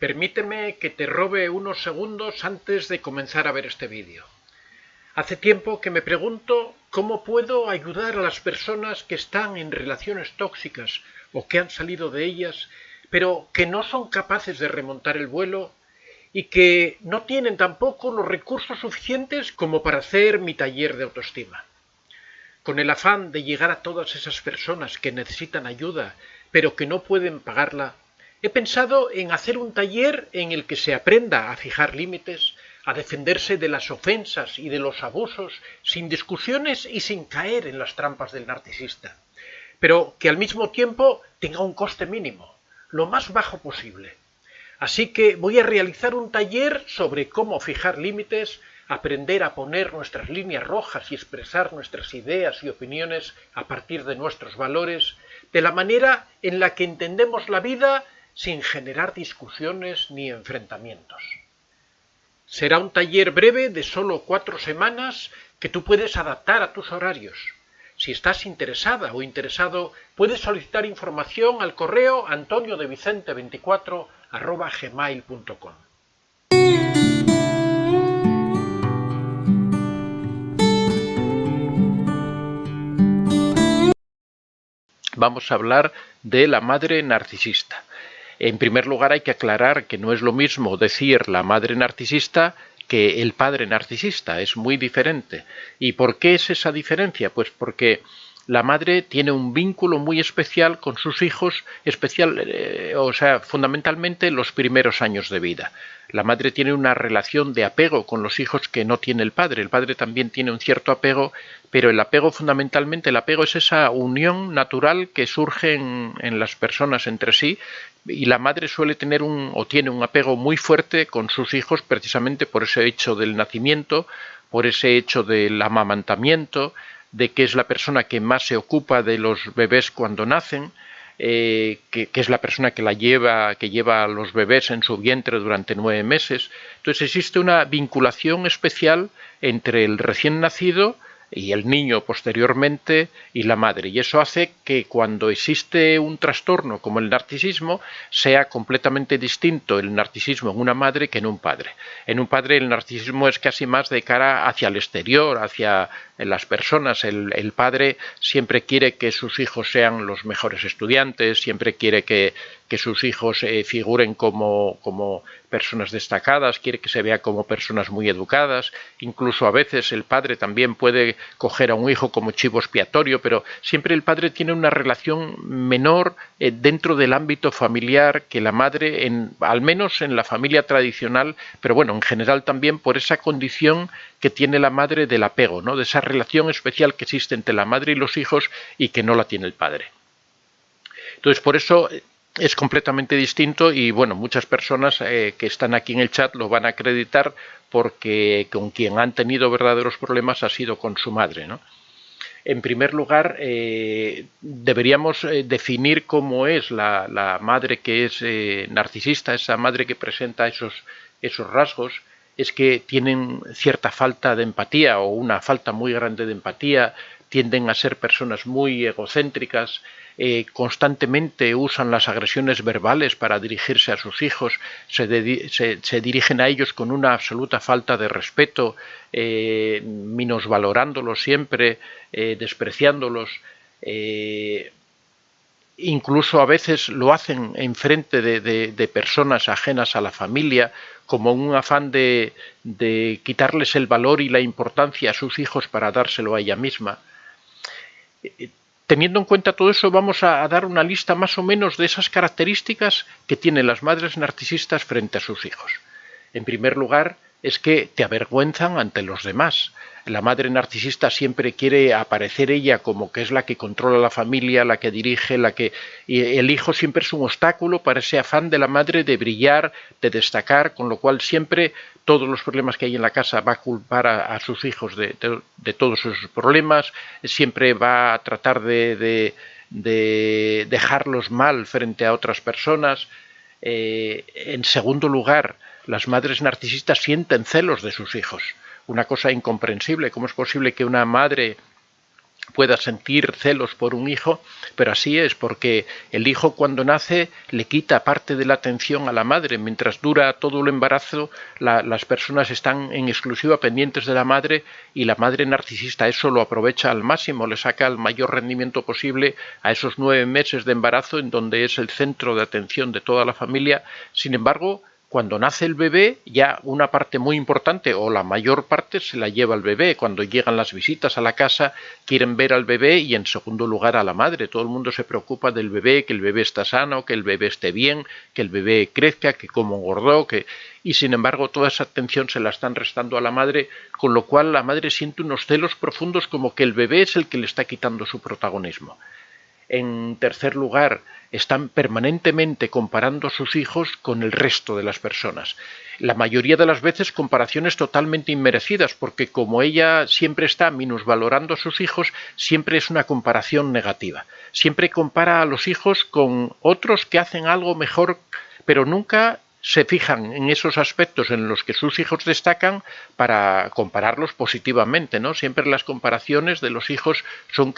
Permíteme que te robe unos segundos antes de comenzar a ver este vídeo. Hace tiempo que me pregunto cómo puedo ayudar a las personas que están en relaciones tóxicas o que han salido de ellas, pero que no son capaces de remontar el vuelo y que no tienen tampoco los recursos suficientes como para hacer mi taller de autoestima. Con el afán de llegar a todas esas personas que necesitan ayuda, pero que no pueden pagarla, he pensado en hacer un taller en el que se aprenda a fijar límites, a defenderse de las ofensas y de los abusos sin discusiones y sin caer en las trampas del narcisista, pero que al mismo tiempo tenga un coste mínimo, lo más bajo posible. Así que voy a realizar un taller sobre cómo fijar límites, aprender a poner nuestras líneas rojas y expresar nuestras ideas y opiniones a partir de nuestros valores, de la manera en la que entendemos la vida sin generar discusiones ni enfrentamientos. Será un taller breve de solo 4 semanas que tú puedes adaptar a tus horarios. Si estás interesada o interesado, puedes solicitar información al correo antoniodevicente24@gmail.com. Vamos a hablar de la madre narcisista. En primer lugar, hay que aclarar que no es lo mismo decir la madre narcisista que el padre narcisista, es muy diferente. ¿Y por qué es esa diferencia? Pues porque la madre tiene un vínculo muy especial con sus hijos, fundamentalmente los primeros años de vida. La madre tiene una relación de apego con los hijos que no tiene el padre. El padre también tiene un cierto apego, pero el apego fundamentalmente, el apego es esa unión natural que surge en las personas entre sí, y la madre suele tener tiene un apego muy fuerte con sus hijos precisamente por ese hecho del nacimiento, por ese hecho del amamantamiento, de que es la persona que más se ocupa de los bebés cuando nacen, que es la persona que lleva a los bebés en su vientre durante 9 meses. Entonces existe una vinculación especial entre el recién nacido y el niño posteriormente y la madre, y eso hace que cuando existe un trastorno como el narcisismo sea completamente distinto el narcisismo en una madre que en un padre. En un padre el narcisismo es casi más de cara hacia el exterior, hacia las personas. El padre siempre quiere que sus hijos sean los mejores estudiantes, siempre quiere que sus hijos figuren como personas destacadas, quiere que se vea como personas muy educadas. Incluso a veces el padre también puede coger a un hijo como chivo expiatorio, pero siempre el padre tiene una relación menor dentro del ámbito familiar que la madre, al menos en la familia tradicional, pero bueno, en general también por esa condición que tiene la madre del apego, ¿no? De esa relación especial que existe entre la madre y los hijos y que no la tiene el padre. Entonces, por eso es completamente distinto, y bueno, muchas personas que están aquí en el chat lo van a acreditar, porque con quien han tenido verdaderos problemas ha sido con su madre, ¿no? En primer lugar, deberíamos definir cómo es la madre que es narcisista, esa madre que presenta esos rasgos. Es que tienen cierta falta de empatía o una falta muy grande de empatía, tienden a ser personas muy egocéntricas, constantemente usan las agresiones verbales para dirigirse a sus hijos, se dirigen a ellos con una absoluta falta de respeto, minusvalorándolos siempre, despreciándolos. Incluso a veces lo hacen en frente de personas ajenas a la familia, como un afán de quitarles el valor y la importancia a sus hijos para dárselo a ella misma. Teniendo en cuenta todo eso, vamos a dar una lista más o menos de esas características que tienen las madres narcisistas frente a sus hijos. En primer lugar, es que te avergüenzan ante los demás. La madre narcisista siempre quiere aparecer ella como que es la que controla la familia, la que dirige, y el hijo siempre es un obstáculo para ese afán de la madre de brillar, de destacar, con lo cual siempre todos los problemas que hay en la casa va a culpar a sus hijos de todos esos problemas, siempre va a tratar de dejarlos mal frente a otras personas. En segundo lugar, las madres narcisistas sienten celos de sus hijos, una cosa incomprensible. ¿Cómo es posible que una madre pueda sentir celos por un hijo, pero así es, porque el hijo cuando nace le quita parte de la atención a la madre. Mientras dura todo el embarazo, las personas están en exclusiva pendientes de la madre, y la madre narcisista eso lo aprovecha al máximo, le saca el mayor rendimiento posible a esos 9 meses de embarazo en donde es el centro de atención de toda la familia. Sin embargo, cuando nace el bebé, ya una parte muy importante o la mayor parte se la lleva el bebé. Cuando llegan las visitas a la casa, quieren ver al bebé y en segundo lugar a la madre. Todo el mundo se preocupa del bebé, que el bebé está sano, que el bebé esté bien, que el bebé crezca, que cómo engordó, y sin embargo toda esa atención se la están restando a la madre, con lo cual la madre siente unos celos profundos como que el bebé es el que le está quitando su protagonismo. En tercer lugar, están permanentemente comparando a sus hijos con el resto de las personas. La mayoría de las veces comparaciones totalmente inmerecidas, porque como ella siempre está minusvalorando a sus hijos, siempre es una comparación negativa. Siempre compara a los hijos con otros que hacen algo mejor, pero nunca se fijan en esos aspectos en los que sus hijos destacan para compararlos positivamente, ¿no? Siempre las comparaciones de los hijos son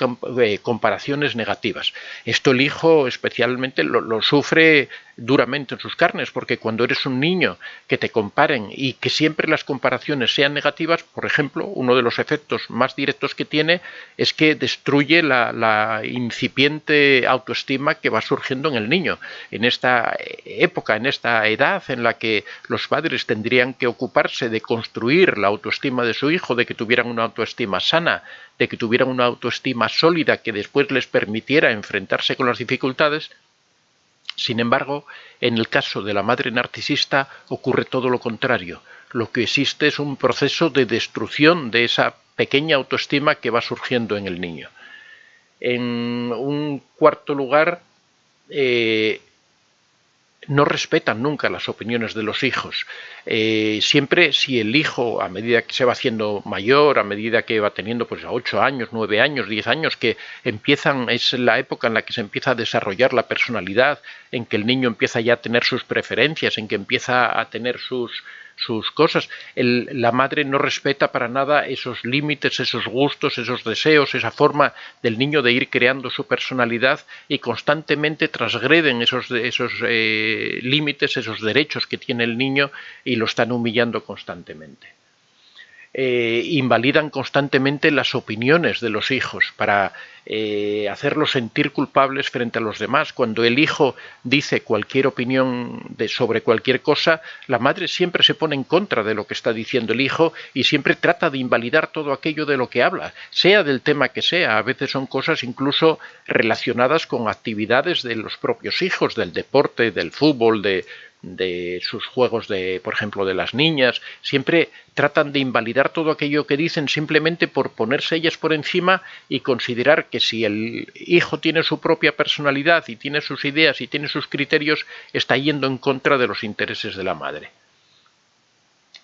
comparaciones negativas. Esto el hijo especialmente lo sufre duramente en sus carnes, porque cuando eres un niño que te comparen y que siempre las comparaciones sean negativas, por ejemplo, uno de los efectos más directos que tiene es que destruye la incipiente autoestima que va surgiendo en el niño. En esta época, en esta edad en la que los padres tendrían que ocuparse de construir la autoestima de su hijo, de que tuvieran una autoestima sana, de que tuvieran una autoestima sólida que después les permitiera enfrentarse con las dificultades. Sin embargo, en el caso de la madre narcisista ocurre todo lo contrario. Lo que existe es un proceso de destrucción de esa pequeña autoestima que va surgiendo en el niño. En un cuarto lugar, no respetan nunca las opiniones de los hijos. Siempre, si el hijo, a medida que se va haciendo mayor, a medida que va teniendo pues 8 años, 9 años, 10 años, que es la época en la que se empieza a desarrollar la personalidad, en que el niño empieza ya a tener sus preferencias, en que empieza a tener sus cosas, la madre no respeta para nada esos límites, esos gustos, esos deseos, esa forma del niño de ir creando su personalidad, y constantemente transgreden esos límites, esos derechos que tiene el niño, y lo están humillando constantemente. Invalidan constantemente las opiniones de los hijos para hacerlos sentir culpables frente a los demás. Cuando el hijo dice cualquier opinión sobre cualquier cosa, la madre siempre se pone en contra de lo que está diciendo el hijo y siempre trata de invalidar todo aquello de lo que habla, sea del tema que sea. A veces son cosas incluso relacionadas con actividades de los propios hijos, del deporte, del fútbol, de sus juegos, por ejemplo, de las niñas. Siempre tratan de invalidar todo aquello que dicen simplemente por ponerse ellas por encima y considerar que si el hijo tiene su propia personalidad y tiene sus ideas y tiene sus criterios, está yendo en contra de los intereses de la madre.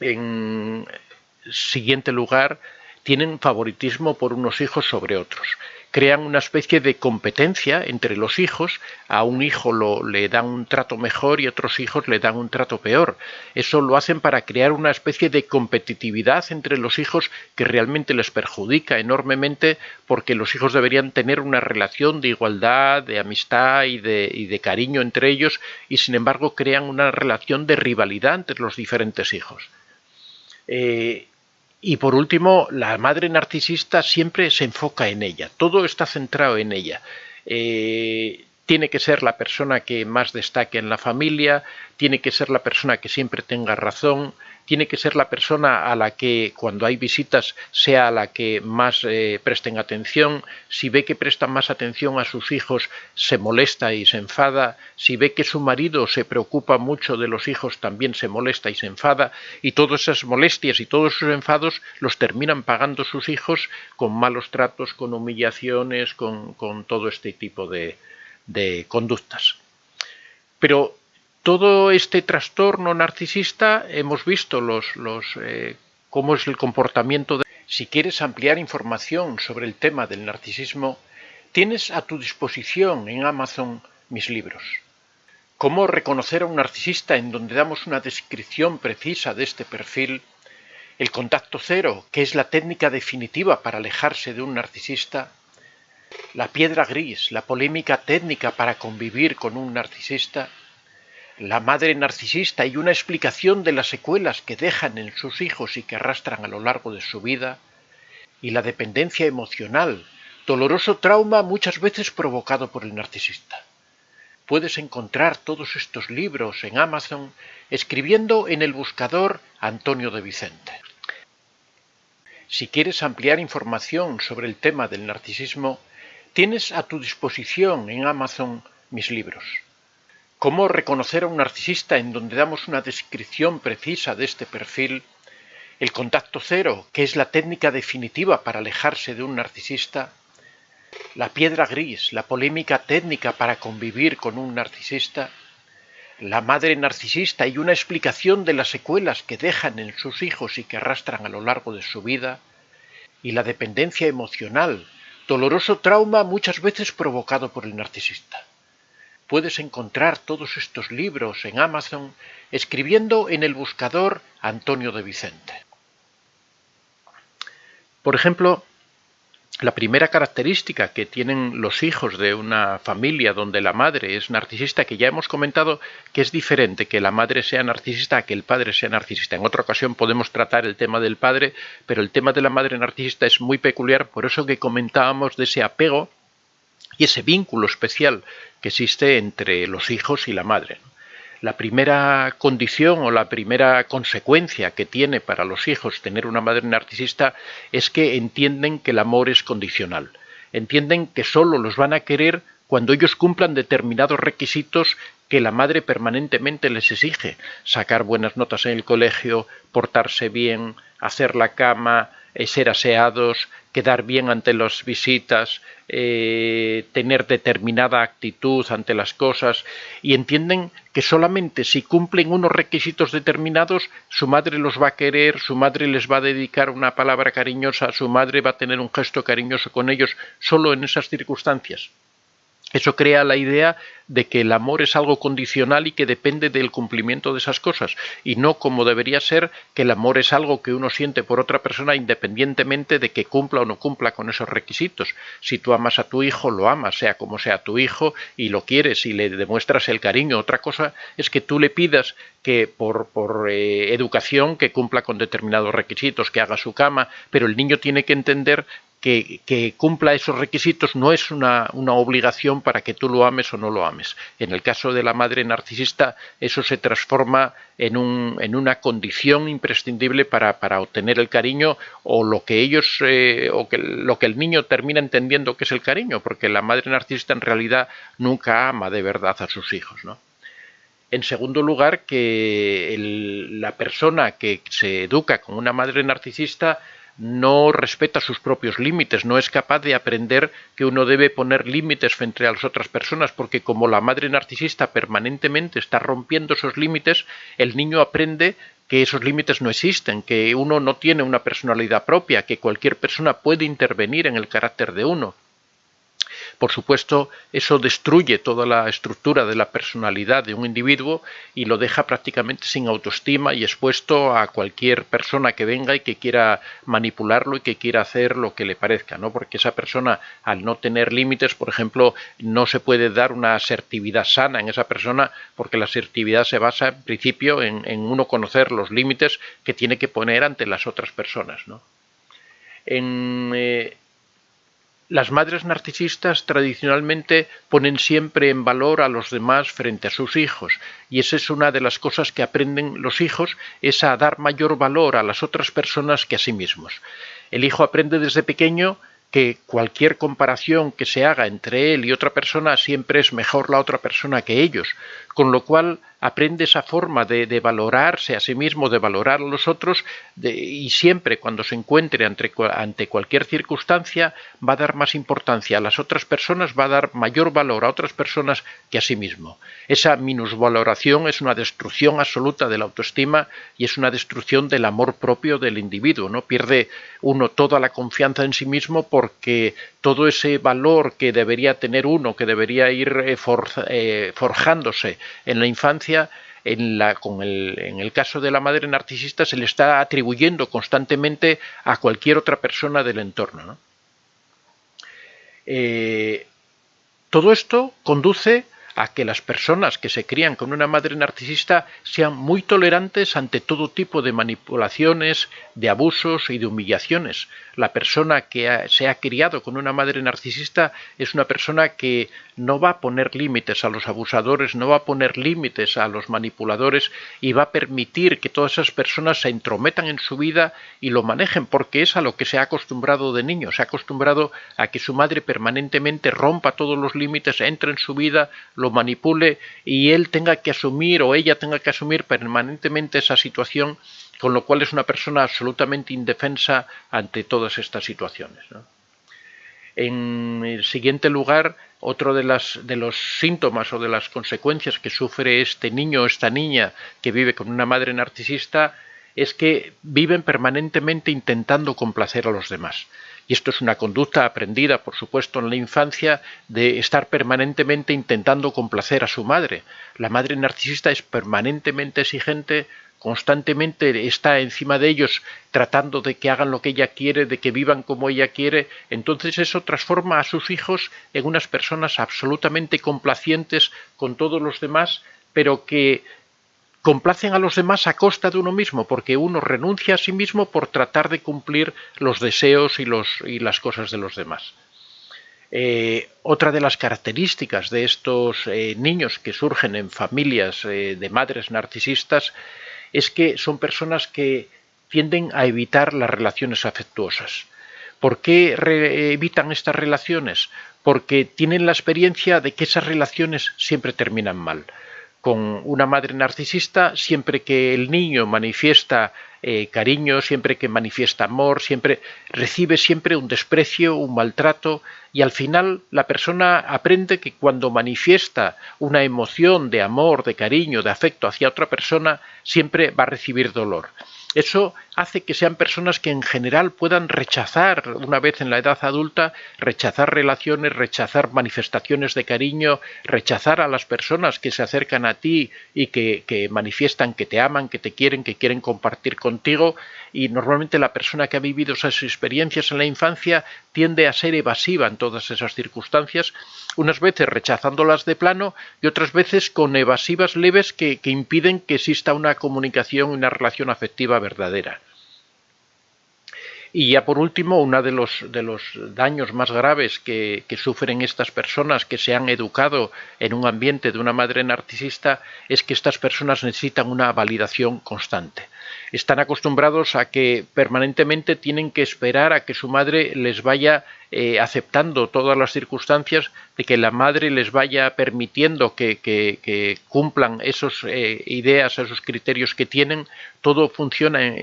En siguiente lugar, tienen favoritismo por unos hijos sobre otros. Crean una especie de competencia entre los hijos. A un hijo le dan un trato mejor y a otros hijos le dan un trato peor. Eso lo hacen para crear una especie de competitividad entre los hijos que realmente les perjudica enormemente, porque los hijos deberían tener una relación de igualdad, de amistad y de cariño entre ellos, y sin embargo crean una relación de rivalidad entre los diferentes hijos. Y por último, la madre narcisista siempre se enfoca en ella, todo está centrado en ella. Tiene que ser la persona que más destaque en la familia, tiene que ser la persona que siempre tenga razón, tiene que ser la persona a la que cuando hay visitas sea a la que más presten atención. Si ve que prestan más atención a sus hijos, se molesta y se enfada. Si ve que su marido se preocupa mucho de los hijos, también se molesta y se enfada. Y todas esas molestias y todos esos enfados los terminan pagando sus hijos con malos tratos, con humillaciones, con todo este tipo de conductas. Pero todo este trastorno narcisista hemos visto cómo es el comportamiento. Si quieres ampliar información sobre el tema del narcisismo, tienes a tu disposición en Amazon mis libros. Cómo reconocer a un narcisista, en donde damos una descripción precisa de este perfil. El contacto cero, que es la técnica definitiva para alejarse de un narcisista. La piedra gris, la polémica técnica para convivir con un narcisista, la madre narcisista y una explicación de las secuelas que dejan en sus hijos y que arrastran a lo largo de su vida, y la dependencia emocional, doloroso trauma muchas veces provocado por el narcisista. Puedes encontrar todos estos libros en Amazon escribiendo en el buscador Antonio de Vicente. Si quieres ampliar información sobre el tema del narcisismo, tienes a tu disposición en Amazon mis libros. Cómo reconocer a un narcisista, en donde damos una descripción precisa de este perfil. El contacto cero, que es la técnica definitiva para alejarse de un narcisista. La piedra gris, la polémica técnica para convivir con un narcisista. La madre narcisista y una explicación de las secuelas que dejan en sus hijos y que arrastran a lo largo de su vida. Y la dependencia emocional, doloroso trauma muchas veces provocado por el narcisista. Puedes encontrar todos estos libros en Amazon escribiendo en el buscador Antonio de Vicente. Por ejemplo, la primera característica que tienen los hijos de una familia donde la madre es narcisista, que ya hemos comentado que es diferente que la madre sea narcisista a que el padre sea narcisista. En otra ocasión podemos tratar el tema del padre, pero el tema de la madre narcisista es muy peculiar, por eso que comentábamos de ese apego y ese vínculo especial que existe entre los hijos y la madre. La primera condición o la primera consecuencia que tiene para los hijos tener una madre narcisista es que entienden que el amor es condicional. Entienden que solo los van a querer cuando ellos cumplan determinados requisitos que la madre permanentemente les exige. Sacar buenas notas en el colegio, portarse bien, hacer la cama, ser aseados, quedar bien ante las visitas, tener determinada actitud ante las cosas, y entienden que solamente si cumplen unos requisitos determinados, su madre los va a querer, su madre les va a dedicar una palabra cariñosa, su madre va a tener un gesto cariñoso con ellos, solo en esas circunstancias. Eso crea la idea de que el amor es algo condicional y que depende del cumplimiento de esas cosas, y no como debería ser, que el amor es algo que uno siente por otra persona independientemente de que cumpla o no cumpla con esos requisitos. Si tú amas a tu hijo, lo amas, sea como sea tu hijo, y lo quieres y le demuestras el cariño. Otra cosa es que tú le pidas que por educación que cumpla con determinados requisitos, que haga su cama, pero el niño tiene que entender que cumpla esos requisitos no es una obligación para que tú lo ames o no lo ames. En el caso de la madre narcisista, eso se transforma en una condición imprescindible para obtener el cariño, o lo que ellos lo que el niño termina entendiendo que es el cariño, porque la madre narcisista en realidad nunca ama de verdad a sus hijos, ¿no? En segundo lugar, que la persona que se educa con una madre narcisista no respeta sus propios límites, no es capaz de aprender que uno debe poner límites frente a las otras personas, porque como la madre narcisista permanentemente está rompiendo esos límites, el niño aprende que esos límites no existen, que uno no tiene una personalidad propia, que cualquier persona puede intervenir en el carácter de uno. Por supuesto, eso destruye toda la estructura de la personalidad de un individuo y lo deja prácticamente sin autoestima y expuesto a cualquier persona que venga y que quiera manipularlo y que quiera hacer lo que le parezca, ¿no? Porque esa persona, al no tener límites, por ejemplo, no se puede dar una asertividad sana en esa persona, porque la asertividad se basa, en principio, en uno conocer los límites que tiene que poner ante las otras personas, ¿no? Las madres narcisistas tradicionalmente ponen siempre en valor a los demás frente a sus hijos, y esa es una de las cosas que aprenden los hijos, es a dar mayor valor a las otras personas que a sí mismos. El hijo aprende desde pequeño que cualquier comparación que se haga entre él y otra persona siempre es mejor la otra persona que ellos, con lo cual aprende esa forma de valorarse a sí mismo, de valorar a los otros, y siempre cuando se encuentre ante cualquier circunstancia va a dar más importancia a las otras personas, va a dar mayor valor a otras personas que a sí mismo. Esa minusvaloración es una destrucción absoluta de la autoestima y es una destrucción del amor propio del individuo, ¿no? Pierde uno toda la confianza en sí mismo, porque todo ese valor que debería tener uno, que debería ir forjándose en la infancia, en el caso de la madre narcisista se le está atribuyendo constantemente a cualquier otra persona del entorno, ¿no? Todo esto conduce a que las personas que se crían con una madre narcisista sean muy tolerantes ante todo tipo de manipulaciones, de abusos y de humillaciones. La persona que se ha criado con una madre narcisista es una persona que no va a poner límites a los abusadores, no va a poner límites a los manipuladores y va a permitir que todas esas personas se entrometan en su vida y lo manejen, porque es a lo que se ha acostumbrado de niño. Se ha acostumbrado a que su madre permanentemente rompa todos los límites, entre en su vida, lo manipule y él tenga que asumir o ella tenga que asumir permanentemente esa situación, con lo cual es una persona absolutamente indefensa ante todas estas situaciones, ¿no? En el siguiente lugar, otro de los síntomas o de las consecuencias que sufre este niño o esta niña que vive con una madre narcisista es que viven permanentemente intentando complacer a los demás. Y esto es una conducta aprendida, por supuesto, en la infancia, de estar permanentemente intentando complacer a su madre. La madre narcisista es permanentemente exigente, constantemente está encima de ellos tratando de que hagan lo que ella quiere, de que vivan como ella quiere. Entonces eso transforma a sus hijos en unas personas absolutamente complacientes con todos los demás, pero que complacen a los demás a costa de uno mismo, porque uno renuncia a sí mismo por tratar de cumplir los deseos y las cosas de los demás. Otra de las características de estos niños que surgen en familias de madres narcisistas es que son personas que tienden a evitar las relaciones afectuosas. ¿Por qué evitan estas relaciones? Porque tienen la experiencia de que esas relaciones siempre terminan mal. Con una madre narcisista, siempre que el niño manifiesta cariño, siempre que manifiesta amor, recibe siempre un desprecio, un maltrato, y al final la persona aprende que cuando manifiesta una emoción de amor, de cariño, de afecto hacia otra persona, siempre va a recibir dolor. Eso hace que sean personas que en general puedan rechazar, una vez en la edad adulta, rechazar relaciones, rechazar manifestaciones de cariño, rechazar a las personas que se acercan a ti y que manifiestan que te aman, que te quieren, que quieren compartir contigo. Y normalmente la persona que ha vivido esas experiencias en la infancia tiende a ser evasiva en todas esas circunstancias, unas veces rechazándolas de plano y otras veces con evasivas leves que impiden que exista una comunicación y una relación afectiva verdadera. Y ya por último, uno de los daños más graves que sufren estas personas que se han educado en un ambiente de una madre narcisista es que estas personas necesitan una validación constante. Están acostumbrados a que permanentemente tienen que esperar a que su madre les vaya aceptando todas las circunstancias, de que la madre les vaya permitiendo que cumplan esas ideas, esos criterios que tienen. Todo funciona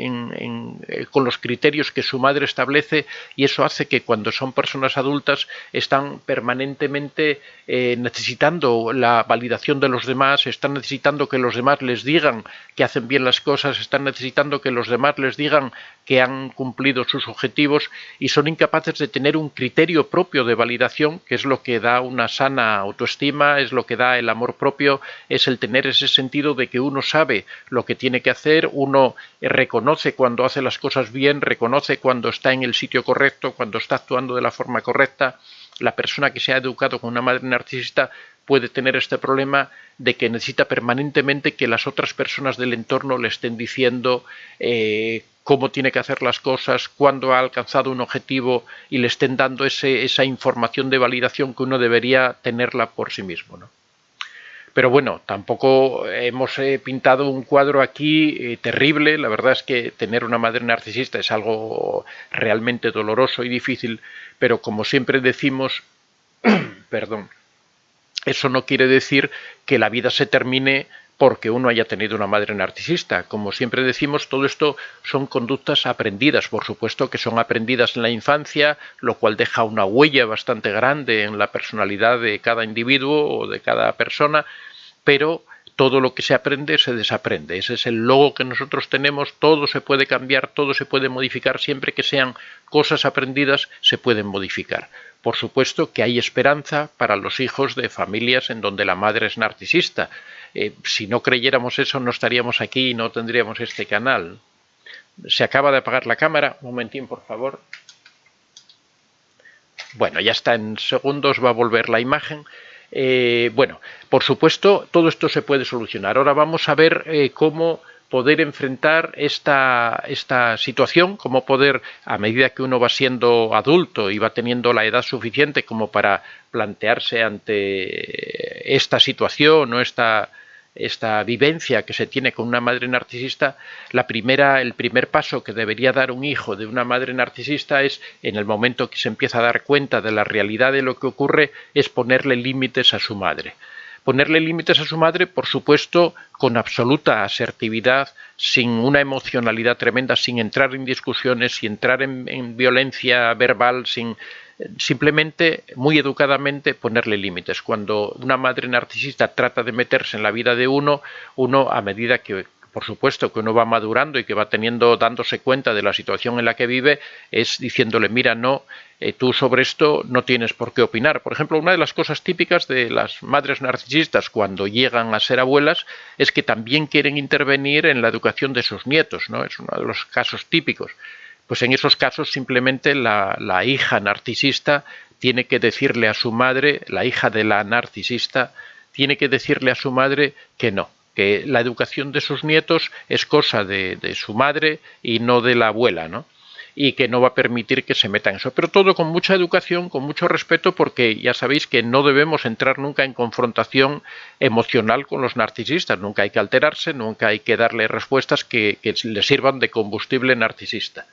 con los criterios que su madre establece, y eso hace que cuando son personas adultas están permanentemente necesitando la validación de los demás, están necesitando que los demás les digan que hacen bien las cosas, están necesitando que los demás les digan que han cumplido sus objetivos, y son incapaces de tener un criterio propio de validación, que es lo que da una sana autoestima, es lo que da el amor propio, es el tener ese sentido de que uno sabe lo que tiene que hacer, uno reconoce cuando hace las cosas bien, reconoce cuando está en el sitio correcto, cuando está actuando de la forma correcta. La persona que se ha educado con una madre narcisista puede tener este problema de que necesita permanentemente que las otras personas del entorno le estén diciendo cómo tiene que hacer las cosas, cuándo ha alcanzado un objetivo, y le estén dando esa información de validación que uno debería tenerla por sí mismo, ¿no? Pero bueno, tampoco hemos pintado un cuadro aquí terrible. La verdad es que tener una madre narcisista es algo realmente doloroso y difícil, pero como siempre decimos, perdón, eso no quiere decir que la vida se termine porque uno haya tenido una madre narcisista. Como siempre decimos, todo esto son conductas aprendidas, por supuesto que son aprendidas en la infancia, lo cual deja una huella bastante grande en la personalidad de cada individuo o de cada persona, pero todo lo que se aprende se desaprende. Ese es el logo que nosotros tenemos. Todo se puede cambiar, todo se puede modificar, siempre que sean cosas aprendidas se pueden modificar. Por supuesto que hay esperanza para los hijos de familias en donde la madre es narcisista. Si no creyéramos eso, no estaríamos aquí y no tendríamos este canal. Se acaba de apagar la cámara. Un momentín, por favor. Bueno, ya está, en segundos va a volver la imagen. Bueno, por supuesto, todo esto se puede solucionar. Ahora vamos a ver cómo poder enfrentar esta situación, cómo poder, a medida que uno va siendo adulto y va teniendo la edad suficiente como para plantearse ante esta situación o esta vivencia que se tiene con una madre narcisista, el primer paso que debería dar un hijo de una madre narcisista es, en el momento que se empieza a dar cuenta de la realidad de lo que ocurre, es ponerle límites a su madre. Ponerle límites a su madre, por supuesto, con absoluta asertividad, sin una emocionalidad tremenda, sin entrar en discusiones, sin entrar en violencia verbal, simplemente, muy educadamente, ponerle límites. Cuando una madre narcisista trata de meterse en la vida de uno, a medida que, por supuesto, que uno va madurando y que va dándose cuenta de la situación en la que vive, es diciéndole, mira, no, tú sobre esto no tienes por qué opinar. Por ejemplo, una de las cosas típicas de las madres narcisistas cuando llegan a ser abuelas es que también quieren intervenir en la educación de sus nietos, ¿no? Es uno de los casos típicos. Pues en esos casos simplemente la hija narcisista tiene que decirle a su madre, la hija de la narcisista, tiene que decirle a su madre que no, que la educación de sus nietos es cosa de su madre y no de la abuela, ¿no? Y que no va a permitir que se meta en eso. Pero todo con mucha educación, con mucho respeto, porque ya sabéis que no debemos entrar nunca en confrontación emocional con los narcisistas. Nunca hay que alterarse, nunca hay que darle respuestas que le sirvan de combustible narcisista.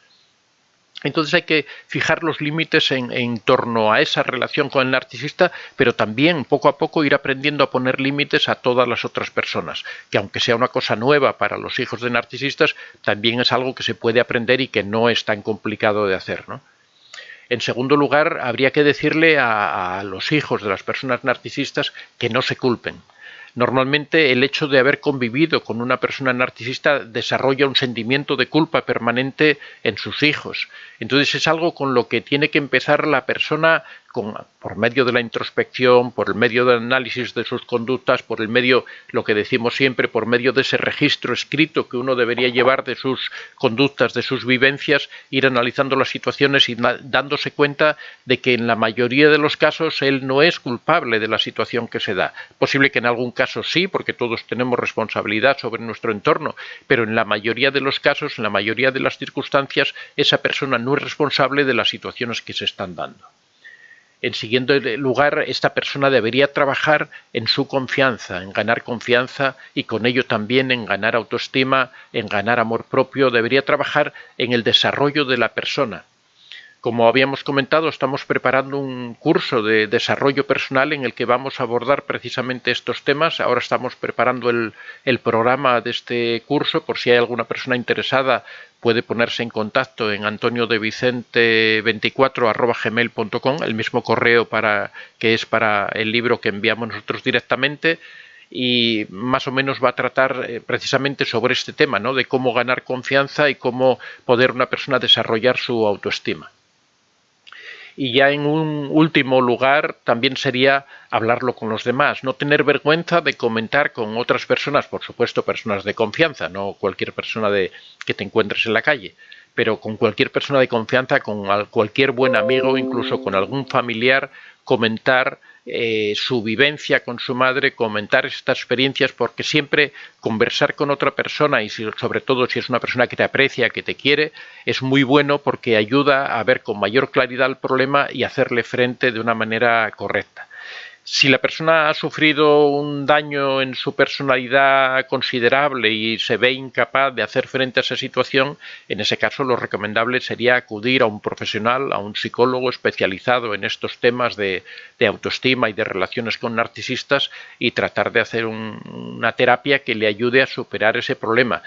Entonces hay que fijar los límites en torno a esa relación con el narcisista, pero también poco a poco ir aprendiendo a poner límites a todas las otras personas, que aunque sea una cosa nueva para los hijos de narcisistas, también es algo que se puede aprender y que no es tan complicado de hacer, ¿no? En segundo lugar, habría que decirle a los hijos de las personas narcisistas que no se culpen. Normalmente el hecho de haber convivido con una persona narcisista desarrolla un sentimiento de culpa permanente en sus hijos. Entonces es algo con lo que tiene que empezar la persona por medio de la introspección, por el medio del análisis de sus conductas, por el medio, lo que decimos siempre, por medio de ese registro escrito que uno debería llevar de sus conductas, de sus vivencias, ir analizando las situaciones y dándose cuenta de que en la mayoría de los casos él no es culpable de la situación que se da. Posible que en algún caso sí, porque todos tenemos responsabilidad sobre nuestro entorno, pero en la mayoría de los casos, en la mayoría de las circunstancias, esa persona no es responsable de las situaciones que se están dando. En siguiente lugar, esta persona debería trabajar en su confianza, en ganar confianza y con ello también en ganar autoestima, en ganar amor propio. Debería trabajar en el desarrollo de la persona. Como habíamos comentado, estamos preparando un curso de desarrollo personal en el que vamos a abordar precisamente estos temas. Ahora estamos preparando el programa de este curso. Por si hay alguna persona interesada, puede ponerse en contacto en antoniodevicente24@gmail.com, el mismo correo que es para el libro que enviamos nosotros directamente. Y más o menos va a tratar precisamente sobre este tema, ¿no? De cómo ganar confianza y cómo poder una persona desarrollar su autoestima. Y ya en un último lugar también sería hablarlo con los demás, no tener vergüenza de comentar con otras personas, por supuesto personas de confianza, no cualquier persona que te encuentres en la calle, pero con cualquier persona de confianza, con cualquier buen amigo, incluso con algún familiar, comentar su vivencia con su madre, comentar estas experiencias, porque siempre conversar con otra persona y sobre todo si es una persona que te aprecia, que te quiere, es muy bueno porque ayuda a ver con mayor claridad el problema y hacerle frente de una manera correcta. Si la persona ha sufrido un daño en su personalidad considerable y se ve incapaz de hacer frente a esa situación, en ese caso lo recomendable sería acudir a un profesional, a un psicólogo especializado en estos temas de autoestima y de relaciones con narcisistas y tratar de hacer una terapia que le ayude a superar ese problema.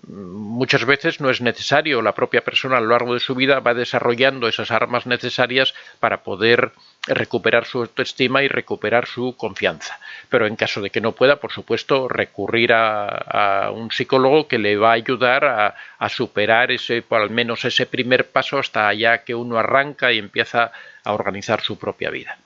Muchas veces no es necesario, la propia persona a lo largo de su vida va desarrollando esas armas necesarias para poder recuperar su autoestima y recuperar su confianza. Pero en caso de que no pueda, por supuesto, recurrir a un psicólogo que le va a ayudar a superar por al menos ese primer paso hasta allá que uno arranca y empieza a organizar su propia vida.